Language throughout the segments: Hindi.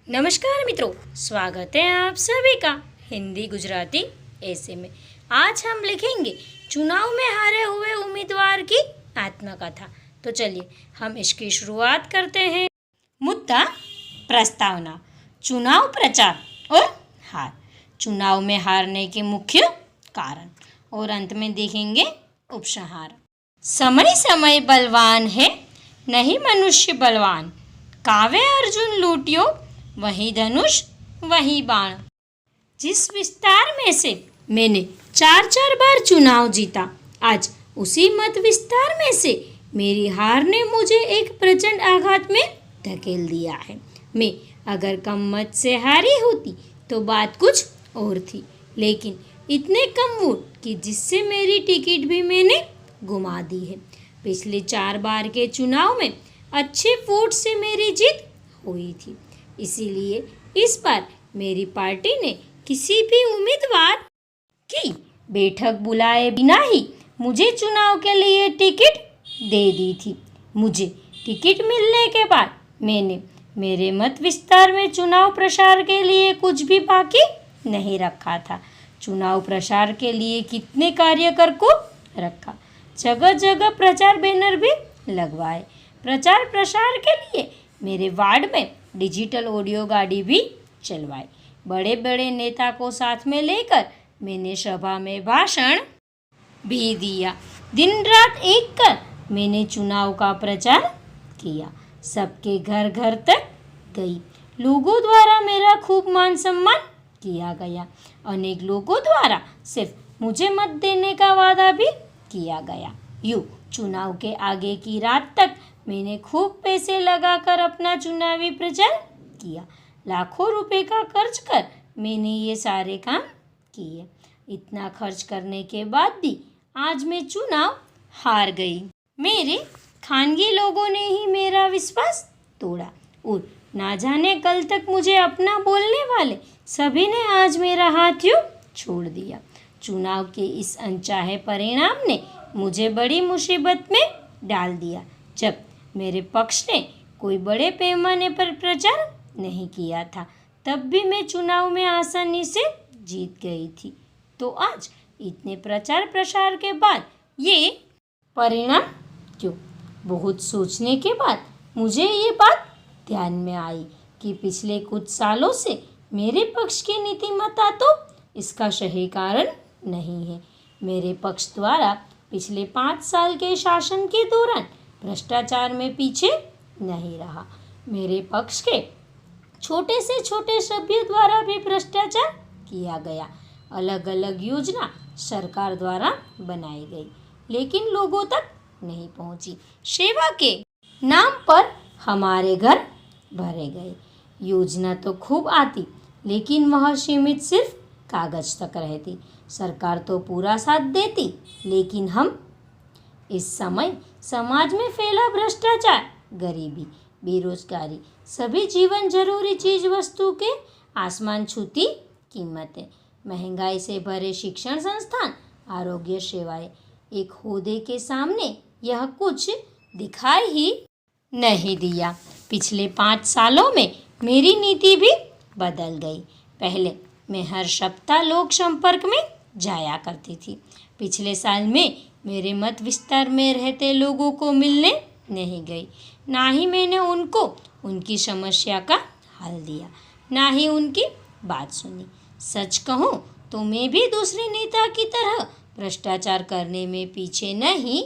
नमस्कार मित्रों, स्वागत है आप सभी का हिंदी गुजराती ऐसे में। आज हम लिखेंगे चुनाव में हारे हुए उम्मीदवार की आत्मकथा। तो चलिए हम इसकी शुरुआत करते हैं। मुद्दा प्रस्तावना, चुनाव प्रचार और हार। चुनाव में हारने के मुख्य कारण और अंत में देखेंगे उपसंहार। समय समय बलवान है, नहीं मनुष्य बलवान। कावे अर्जुन लूटियो, वही धनुष वही बाण। जिस विस्तार में से मैंने 4 बार चुनाव जीता, आज उसी मत विस्तार में से मेरी हार ने मुझे एक प्रचंड आघात में धकेल दिया है। मैं अगर कम मत से हारी होती तो बात कुछ और थी, लेकिन इतने कम वोट कि जिससे मेरी टिकट भी मैंने गुमा दी है। पिछले 4 बार के चुनाव में अच्छे वोट से मेरी जीत हुई थी, इसीलिए इस बार मेरी पार्टी ने किसी भी उम्मीदवार की बैठक बुलाए बिना ही मुझे चुनाव के लिए टिकट दे दी थी। मुझे टिकट मिलने के बाद मैंने मेरे मत विस्तार में चुनाव प्रचार के लिए कुछ भी बाकी नहीं रखा था। चुनाव प्रचार के लिए कितने कार्यकर को रखा, जगह जगह प्रचार बैनर भी लगवाए। प्रचार प्रसार के लिए मेरे वार्ड में डिजिटल ऑडियो गाड़ी भी चलवाई। बड़े बड़े नेता को साथ में लेकर मैंने सभा में भाषण भी दिया। दिन रात एक कर मैंने चुनाव का प्रचार किया। सबके घर घर तक गई। लोगों द्वारा मेरा खूब मान सम्मान किया गया। अनेक लोगों द्वारा सिर्फ मुझे मत देने का वादा भी किया गया। यूँ चुनाव के आगे की रात तक मैंने खूब पैसे लगाकर अपना चुनावी प्रचार किया। लाखों रुपए का खर्च कर मैंने ये सारे काम किए। इतना खर्च करने के बाद भी आज मैं चुनाव हार गई। मेरे खानगी लोगों ने ही मेरा विश्वास तोड़ा और ना जाने कल तक मुझे अपना बोलने वाले सभी ने आज मेरा हाथ यूँ छोड़ दिया। चुनाव के इस अनचाहे परिणाम ने मुझे बड़ी मुसीबत में डाल दिया। जब मेरे पक्ष ने कोई बड़े पैमाने पर प्रचार नहीं किया था, तब भी मैं चुनाव में आसानी से जीत गई थी। तो आज इतने प्रचार प्रसार के बाद ये परिणाम क्यों? बहुत सोचने के बाद मुझे ये बात ध्यान में आई कि पिछले कुछ सालों से मेरे पक्ष की नीतिमत्ता तो इसका सही कारण नहीं है। मेरे पक्ष द्वारा पिछले 5 साल के शासन के दौरान भ्रष्टाचार में पीछे नहीं रहा। मेरे पक्ष के छोटे से छोटे सभ्य द्वारा भी भ्रष्टाचार किया गया। अलग अलग योजना सरकार द्वारा बनाई गई, लेकिन लोगों तक नहीं पहुंची। सेवा के नाम पर हमारे घर भरे गए। योजना तो खूब आती, लेकिन वह सीमित सिर्फ कागज तक रहती। सरकार तो पूरा साथ देती, लेकिन हम इस समय समाज में फैला भ्रष्टाचार, गरीबी, बेरोजगारी, सभी जीवन जरूरी चीज वस्तु के आसमान छूती कीमतें, महंगाई से भरे शिक्षण संस्थान, आरोग्य सेवाएं, एक ओहदे के सामने यह कुछ दिखाई ही नहीं दिया। पिछले 5 सालों में मेरी नीति भी बदल गई। पहले मैं हर सप्ताह लोक संपर्क में जाया करती थी। पिछले साल में मेरे मत विस्तार में रहते लोगों को मिलने नहीं गई। ना ही मैंने उनको उनकी समस्या का हल दिया, ना ही उनकी बात सुनी। सच कहूँ तो मैं भी दूसरे नेता की तरह भ्रष्टाचार करने में पीछे नहीं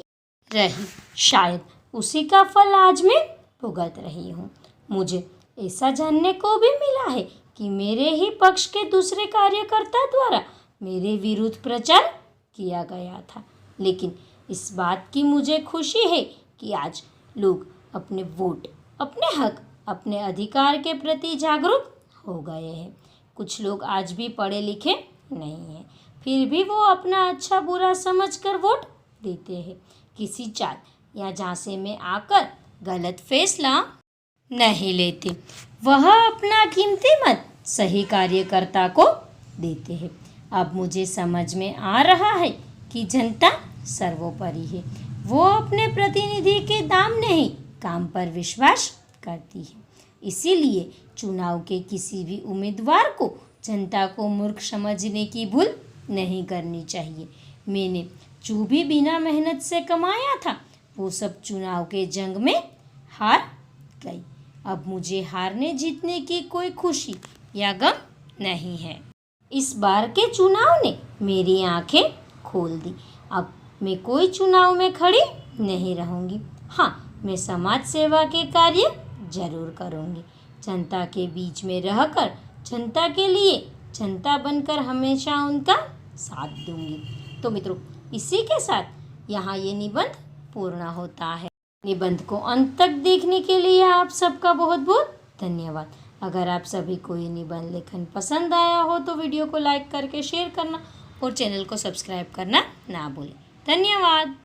रही। शायद उसी का फल आज मैं भुगत रही हूँ। मुझे ऐसा जानने को भी मिला है कि मेरे ही पक्ष के दूसरे कार्यकर्ता द्वारा मेरे विरुद्ध प्रचार किया गया था, लेकिन इस बात की मुझे खुशी है कि आज लोग अपने वोट, अपने हक, अपने अधिकार के प्रति जागरूक हो गए हैं। कुछ लोग आज भी पढ़े लिखे नहीं हैं, फिर भी वो अपना अच्छा बुरा समझकर वोट देते हैं। किसी चाल या झांसे में आकर गलत फैसला नहीं लेते। वह अपना कीमती मत सही कार्यकर्ता को देते हैं। अब मुझे समझ में आ रहा है कि जनता सर्वोपरि है। वो अपने प्रतिनिधि के दाम नहीं, काम पर विश्वास करती है। इसीलिए चुनाव के किसी भी उम्मीदवार को जनता को मूर्ख समझने की भूल नहीं करनी चाहिए। मैंने जो भी बिना मेहनत से कमाया था वो सब चुनाव के जंग में हार गई। अब मुझे हारने जीतने की कोई खुशी या गम नहीं है। इस बार के चुनाव ने मेरी आंखें खोल दी। अब मैं कोई चुनाव में खड़ी नहीं रहूँगी। हाँ, मैं समाज सेवा के कार्य जरूर करूँगी। जनता के बीच में रहकर जनता के लिए जनता बनकर हमेशा उनका साथ दूंगी। तो मित्रों, इसी के साथ यहाँ ये निबंध पूर्ण होता है। निबंध को अंत तक देखने के लिए आप सबका बहुत बहुत धन्यवाद। अगर आप सभी को ये निबंध लेखन पसंद आया हो तो वीडियो को लाइक करके शेयर करना और चैनल को सब्सक्राइब करना ना भूलें। धन्यवाद।